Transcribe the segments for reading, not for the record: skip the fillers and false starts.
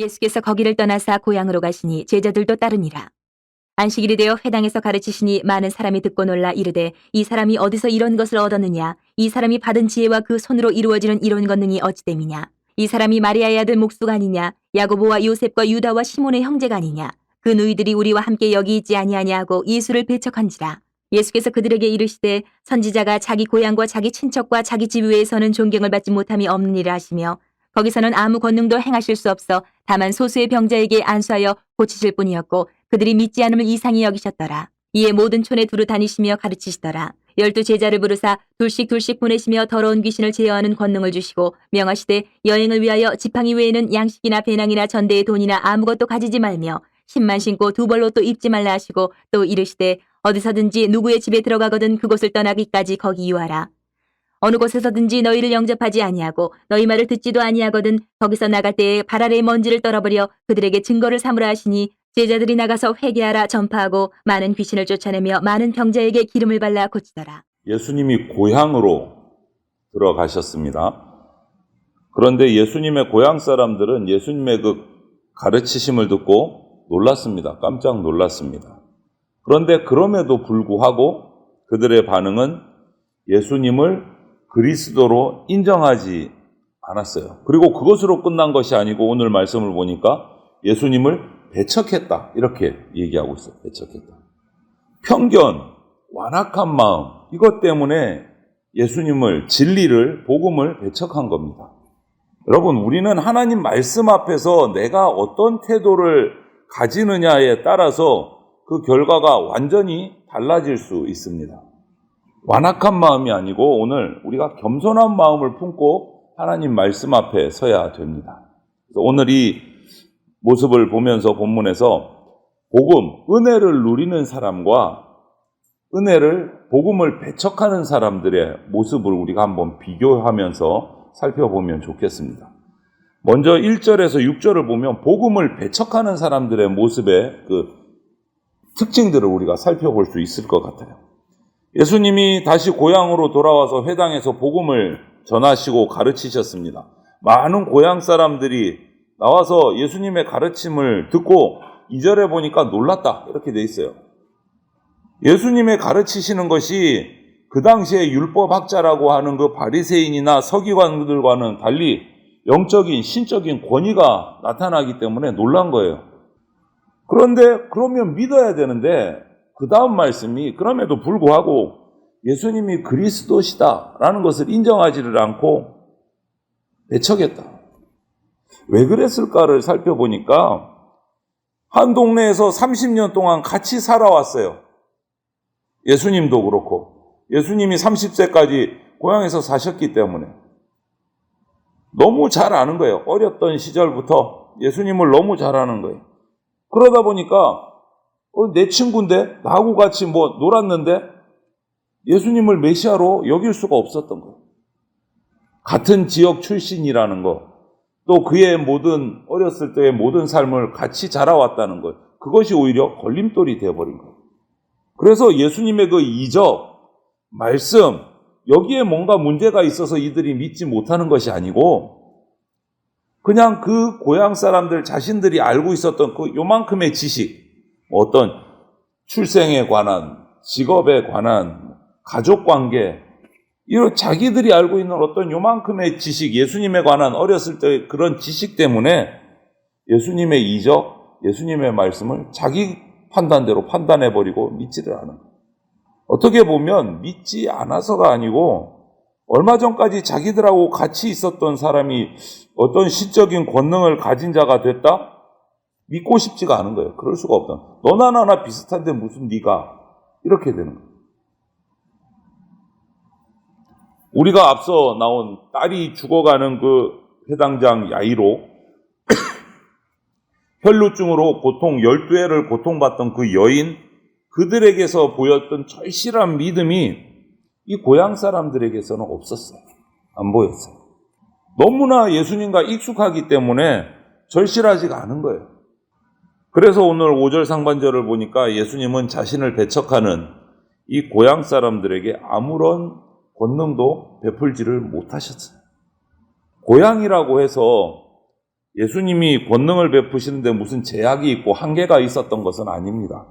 예수께서 거기를 떠나사 고향으로 가시니 제자들도 따르니라. 안식일이 되어 회당에서 가르치시니 많은 사람이 듣고 놀라 이르되 이 사람이 어디서 이런 것을 얻었느냐? 이 사람이 받은 지혜와 그 손으로 이루어지는 이런 권능이 어찌됨이냐? 이 사람이 마리아의 아들 목수가 아니냐? 야고보와 요셉과 유다와 시몬의 형제가 아니냐? 그 누이들이 우리와 함께 여기 있지 아니하냐 하고 예수를 배척한지라. 예수께서 그들에게 이르시되 선지자가 자기 고향과 자기 친척과 자기 집 외에서는 존경을 받지 못함이 없는 일을 하시며 거기서는 아무 권능도 행하실 수 없어 다만 소수의 병자에게 안수하여 고치실 뿐이었고 그들이 믿지 않음을 이상히 여기셨더라. 이에 모든 촌에 두루 다니시며 가르치시더라. 12 제자를 부르사 둘씩 보내시며 더러운 귀신을 제어하는 권능을 주시고 명하시되 여행을 위하여 지팡이 외에는 양식이나 배낭이나 전대의 돈이나 아무것도 가지지 말며 신만 신고 두 벌로 또 입지 말라 하시고 또 이르시되 어디서든지 누구의 집에 들어가거든 그곳을 떠나기까지 거기 유하라. 어느 곳에서든지 너희를 영접하지 아니하고 너희 말을 듣지도 아니하거든 거기서 나갈 때에 발 아래의 먼지를 떨어버려 그들에게 증거를 삼으라 하시니 제자들이 나가서 회개하라 전파하고 많은 귀신을 쫓아내며 많은 병자에게 기름을 발라 고치더라. 예수님이 고향으로 들어가셨습니다. 그런데 예수님의 고향 사람들은 예수님의 그 가르치심을 듣고 놀랐습니다. 깜짝 놀랐습니다. 그런데 그럼에도 불구하고 그들의 반응은 예수님을 그리스도로 인정하지 않았어요. 그리고 그것으로 끝난 것이 아니고 오늘 말씀을 보니까 예수님을 배척했다. 이렇게 얘기하고 있어요. 배척했다. 편견, 완악한 마음, 이것 때문에 예수님을, 진리를, 복음을 배척한 겁니다. 여러분, 우리는 하나님 말씀 앞에서 내가 어떤 태도를 가지느냐에 따라서 그 결과가 완전히 달라질 수 있습니다. 완악한 마음이 아니고 오늘 우리가 겸손한 마음을 품고 하나님 말씀 앞에 서야 됩니다. 그래서 오늘 이 모습을 보면서 본문에서 복음, 은혜를 누리는 사람과 복음을 배척하는 사람들의 모습을 우리가 한번 비교하면서 살펴보면 좋겠습니다. 먼저 1절에서 6절을 보면 복음을 배척하는 사람들의 모습의 그 특징들을 우리가 살펴볼 수 있을 것 같아요. 예수님이 다시 고향으로 돌아와서 회당에서 복음을 전하시고 가르치셨습니다. 많은 고향 사람들이 나와서 예수님의 가르침을 듣고 2절에 보니까 놀랐다 이렇게 돼 있어요. 예수님의 가르치시는 것이 그 당시에 율법학자라고 하는 그 바리새인이나 서기관들과는 달리 영적인 신적인 권위가 나타나기 때문에 놀란 거예요. 그런데 그러면 믿어야 되는데 그 다음 말씀이 그럼에도 불구하고 예수님이 그리스도시다라는 것을 인정하지를 않고 배척했다. 왜 그랬을까를 살펴보니까 한 동네에서 30년 동안 같이 살아왔어요. 예수님도 그렇고 예수님이 30세까지 고향에서 사셨기 때문에 너무 잘 아는 거예요. 어렸던 시절부터 예수님을 너무 잘 아는 거예요. 그러다 보니까 내 친구인데 나하고 같이 놀았는데 예수님을 메시아로 여길 수가 없었던 거예요. 같은 지역 출신이라는 거, 또 그의 어렸을 때의 모든 삶을 같이 자라왔다는 것, 그것이 오히려 걸림돌이 되어버린 거예요. 그래서 예수님의 그 이적, 말씀, 여기에 뭔가 문제가 있어서 이들이 믿지 못하는 것이 아니고 그냥 그 고향 사람들 자신들이 알고 있었던 그 요만큼의 지식, 어떤 출생에 관한, 직업에 관한, 가족관계, 이런 자기들이 알고 있는 어떤 요만큼의 지식, 예수님에 관한 어렸을 때 그런 지식 때문에 예수님의 이적, 예수님의 말씀을 자기 판단대로 판단해버리고 믿지를 않아요. 어떻게 보면 믿지 않아서가 아니고 얼마 전까지 자기들하고 같이 있었던 사람이 어떤 신적인 권능을 가진 자가 됐다? 믿고 싶지가 않은 거예요. 그럴 수가 없다. 너나 나나 비슷한데 무슨 네가 이렇게 되는 거예요. 우리가 앞서 나온 딸이 죽어가는 그 회당장 야이로 혈루증으로 고통 12해를 고통받던 그 여인, 그들에게서 보였던 절실한 믿음이 이 고향 사람들에게서는 없었어요. 안 보였어요. 너무나 예수님과 익숙하기 때문에 절실하지가 않은 거예요. 그래서 오늘 5절 상반절을 보니까 예수님은 자신을 배척하는 이 고향 사람들에게 아무런 권능도 베풀지를 못하셨어요. 고향이라고 해서 예수님이 권능을 베푸시는데 무슨 제약이 있고 한계가 있었던 것은 아닙니다.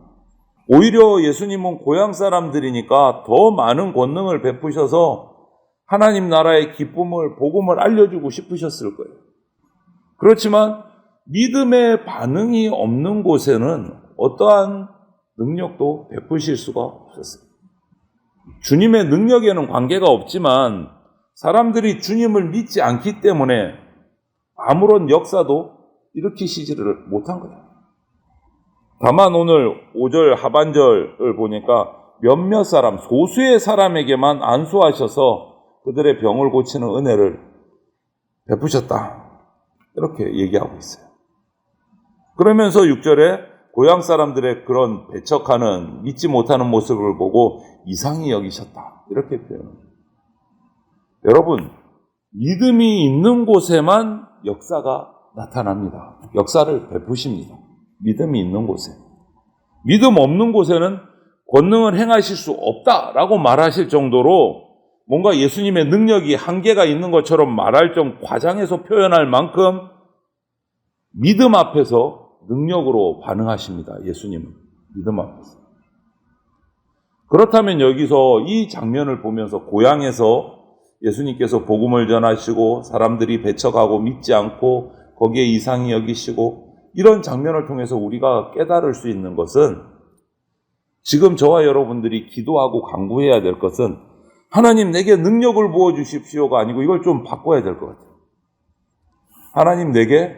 오히려 예수님은 고향 사람들이니까 더 많은 권능을 베푸셔서 하나님 나라의 기쁨을, 복음을 알려주고 싶으셨을 거예요. 그렇지만 믿음의 반응이 없는 곳에는 어떠한 능력도 베푸실 수가 없었어요. 주님의 능력에는 관계가 없지만 사람들이 주님을 믿지 않기 때문에 아무런 역사도 일으키시지를 못한 거예요. 다만 오늘 5절 하반절을 보니까 몇몇 사람, 소수의 사람에게만 안수하셔서 그들의 병을 고치는 은혜를 베푸셨다. 이렇게 얘기하고 있어요. 그러면서 6절에 고향 사람들의 그런 배척하는, 믿지 못하는 모습을 보고 이상히 여기셨다. 이렇게 표현합니다. 여러분, 믿음이 있는 곳에만 역사가 나타납니다. 역사를 베푸십니다. 믿음이 있는 곳에. 믿음 없는 곳에는 권능을 행하실 수 없다라고 말하실 정도로 뭔가 예수님의 능력이 한계가 있는 것처럼 말할 정 과장해서 표현할 만큼 믿음 앞에서 능력으로 반응하십니다. 예수님은. 믿음 앞에서. 그렇다면 여기서 이 장면을 보면서 고향에서 예수님께서 복음을 전하시고 사람들이 배척하고 믿지 않고 거기에 이상히 여기시고 이런 장면을 통해서 우리가 깨달을 수 있는 것은 지금 저와 여러분들이 기도하고 간구해야 될 것은 하나님 내게 능력을 부어주십시오가 아니고 이걸 좀 바꿔야 될 것 같아요. 하나님 내게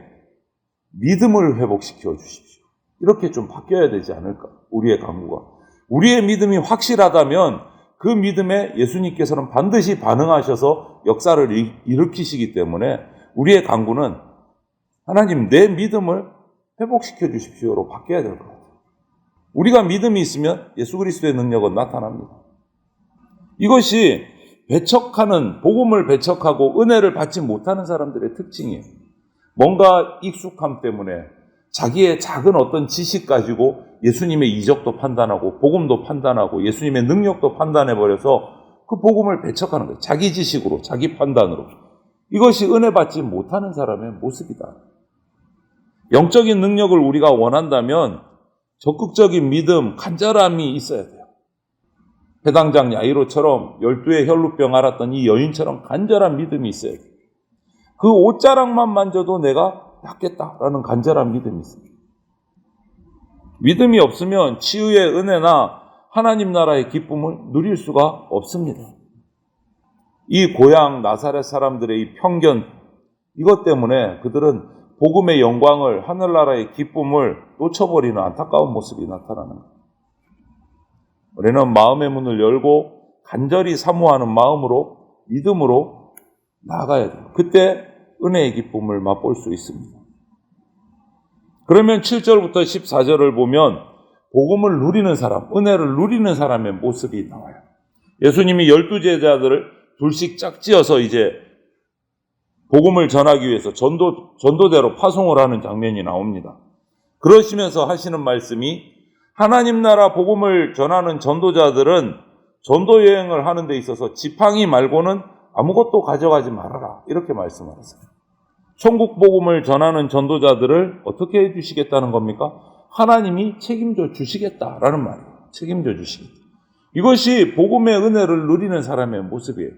믿음을 회복시켜 주십시오. 이렇게 좀 바뀌어야 되지 않을까? 우리의 간구가. 우리의 믿음이 확실하다면 그 믿음에 예수님께서는 반드시 반응하셔서 역사를 일으키시기 때문에 우리의 간구는 하나님 내 믿음을 회복시켜 주십시오로 바뀌어야 될 것 같아요. 우리가 믿음이 있으면 예수 그리스도의 능력은 나타납니다. 이것이 배척하는, 복음을 배척하고 은혜를 받지 못하는 사람들의 특징이에요. 뭔가 익숙함 때문에 자기의 작은 어떤 지식 가지고 예수님의 이적도 판단하고 복음도 판단하고 예수님의 능력도 판단해버려서 그 복음을 배척하는 거예요. 자기 지식으로, 자기 판단으로. 이것이 은혜 받지 못하는 사람의 모습이다. 영적인 능력을 우리가 원한다면 적극적인 믿음, 간절함이 있어야 돼요. 해당장 야이로처럼 12의 혈루병 앓았던 이 여인처럼 간절한 믿음이 있어야 돼요. 그 옷자락만 만져도 내가 낫겠다라는 간절한 믿음이 있습니다. 믿음이 없으면 치유의 은혜나 하나님 나라의 기쁨을 누릴 수가 없습니다. 이 고향 나사렛 사람들의 이 편견, 이것 때문에 그들은 복음의 영광을, 하늘나라의 기쁨을 놓쳐버리는 안타까운 모습이 나타나는 거예요. 우리는 마음의 문을 열고 간절히 사모하는 마음으로, 믿음으로 나아가야 돼요. 그때 은혜의 기쁨을 맛볼 수 있습니다. 그러면 7절부터 14절을 보면 복음을 누리는 사람, 은혜를 누리는 사람의 모습이 나와요. 예수님이 12제자들을 둘씩 짝지어서 이제 복음을 전하기 위해서 전도대로 파송을 하는 장면이 나옵니다. 그러시면서 하시는 말씀이 하나님 나라 복음을 전하는 전도자들은 전도 여행을 하는 데 있어서 지팡이 말고는 아무것도 가져가지 말아라. 이렇게 말씀하셨어요. 천국 복음을 전하는 전도자들을 어떻게 해주시겠다는 겁니까? 하나님이 책임져 주시겠다라는 말이에요. 책임져 주시겠다. 이것이 복음의 은혜를 누리는 사람의 모습이에요.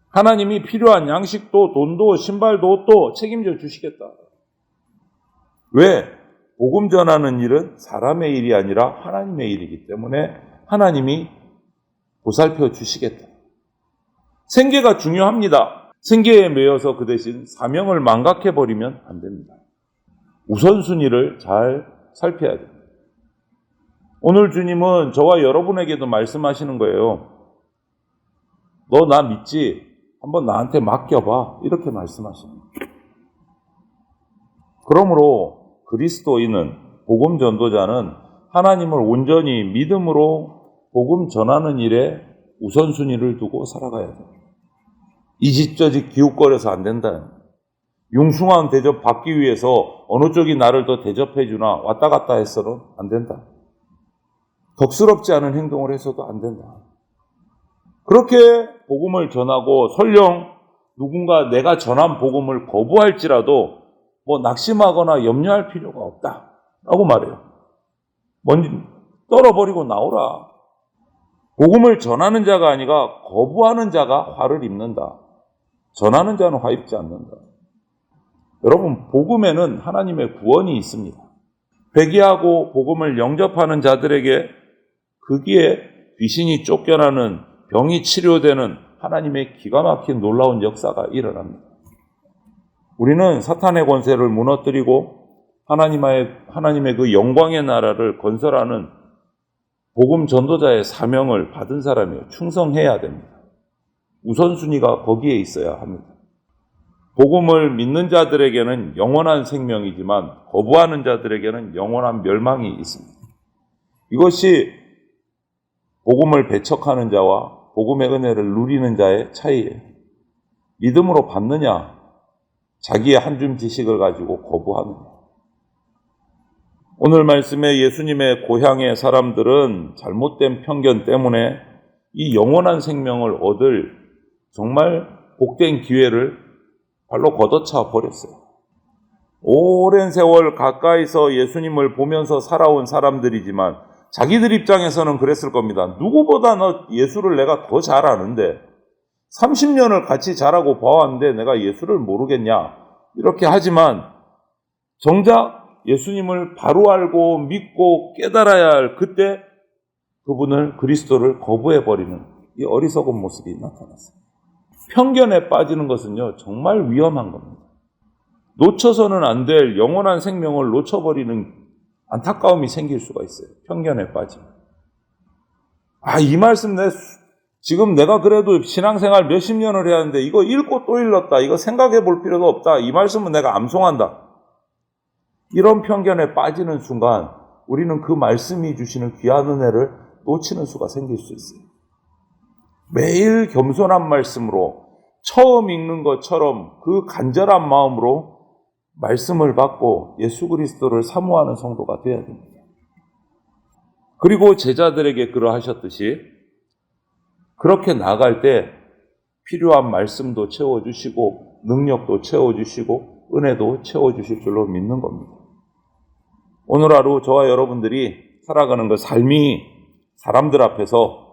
하나님이 필요한 양식도 돈도 신발도 옷도 책임져 주시겠다. 왜? 복음 전하는 일은 사람의 일이 아니라 하나님의 일이기 때문에 하나님이 보살펴 주시겠다. 생계가 중요합니다. 생계에 매여서 그 대신 사명을 망각해버리면 안 됩니다. 우선순위를 잘 살펴야 됩니다. 오늘 주님은 저와 여러분에게도 말씀하시는 거예요. 너 나 믿지? 한번 나한테 맡겨봐. 이렇게 말씀하십니다. 그러므로 그리스도인은, 복음 전도자는 하나님을 온전히 믿음으로 복음 전하는 일에 우선순위를 두고 살아가야 돼요. 이 집 저 집 기웃거려서 안 된다. 융숭한 대접 받기 위해서 어느 쪽이 나를 더 대접해 주나 왔다 갔다 해서는 안 된다. 덕스럽지 않은 행동을 해서도 안 된다. 그렇게 복음을 전하고 설령 누군가 내가 전한 복음을 거부할지라도 낙심하거나 염려할 필요가 없다라고 말해요. 먼저 떨어버리고 나오라. 복음을 전하는 자가 아니라 거부하는 자가 화를 입는다. 전하는 자는 화 입지 않는다. 여러분, 복음에는 하나님의 구원이 있습니다. 회개하고 복음을 영접하는 자들에게 거기에 귀신이 쫓겨나는, 병이 치료되는 하나님의 기가 막힌 놀라운 역사가 일어납니다. 우리는 사탄의 권세를 무너뜨리고 하나님의 그 영광의 나라를 건설하는 복음 전도자의 사명을 받은 사람이에요. 충성해야 됩니다. 우선순위가 거기에 있어야 합니다. 복음을 믿는 자들에게는 영원한 생명이지만 거부하는 자들에게는 영원한 멸망이 있습니다. 이것이 복음을 배척하는 자와 복음의 은혜를 누리는 자의 차이예요. 믿음으로 받느냐, 자기의 한 줌 지식을 가지고 거부하느냐. 오늘 말씀에 예수님의 고향의 사람들은 잘못된 편견 때문에 이 영원한 생명을 얻을 정말 복된 기회를 발로 걷어차 버렸어요. 오랜 세월 가까이서 예수님을 보면서 살아온 사람들이지만 자기들 입장에서는 그랬을 겁니다. 누구보다 예수를 내가 더 잘 아는데 30년을 같이 자라고 봐왔는데 내가 예수를 모르겠냐, 이렇게 하지만 정작 예수님을 바로 알고 믿고 깨달아야 할 그때 그분을, 그리스도를 거부해버리는 이 어리석은 모습이 나타났어요. 편견에 빠지는 것은요, 정말 위험한 겁니다. 놓쳐서는 안 될 영원한 생명을 놓쳐버리는 안타까움이 생길 수가 있어요. 편견에 빠지면. 이 말씀 지금 내가 그래도 신앙생활 몇십 년을 해야 하는데 이거 읽고 또 읽었다, 이거 생각해 볼 필요도 없다, 이 말씀은 내가 암송한다. 이런 편견에 빠지는 순간 우리는 그 말씀이 주시는 귀한 은혜를 놓치는 수가 생길 수 있어요. 매일 겸손한 말씀으로 처음 읽는 것처럼 그 간절한 마음으로 말씀을 받고 예수 그리스도를 사모하는 성도가 되어야 됩니다. 그리고 제자들에게 그러하셨듯이 그렇게 나아갈 때 필요한 말씀도 채워주시고 능력도 채워주시고 은혜도 채워주실 줄로 믿는 겁니다. 오늘 하루 저와 여러분들이 살아가는 그 삶이 사람들 앞에서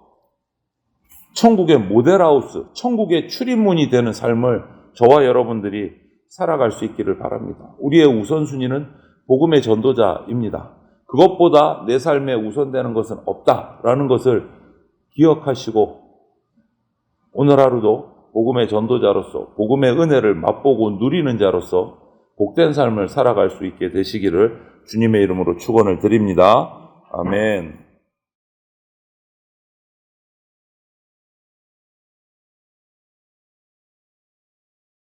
천국의 모델하우스, 천국의 출입문이 되는 삶을 저와 여러분들이 살아갈 수 있기를 바랍니다. 우리의 우선순위는 복음의 전도자입니다. 그것보다 내 삶에 우선되는 것은 없다라는 것을 기억하시고 오늘 하루도 복음의 전도자로서 복음의 은혜를 맛보고 누리는 자로서 복된 삶을 살아갈 수 있게 되시기를 주님의 이름으로 축원을 드립니다. 아멘.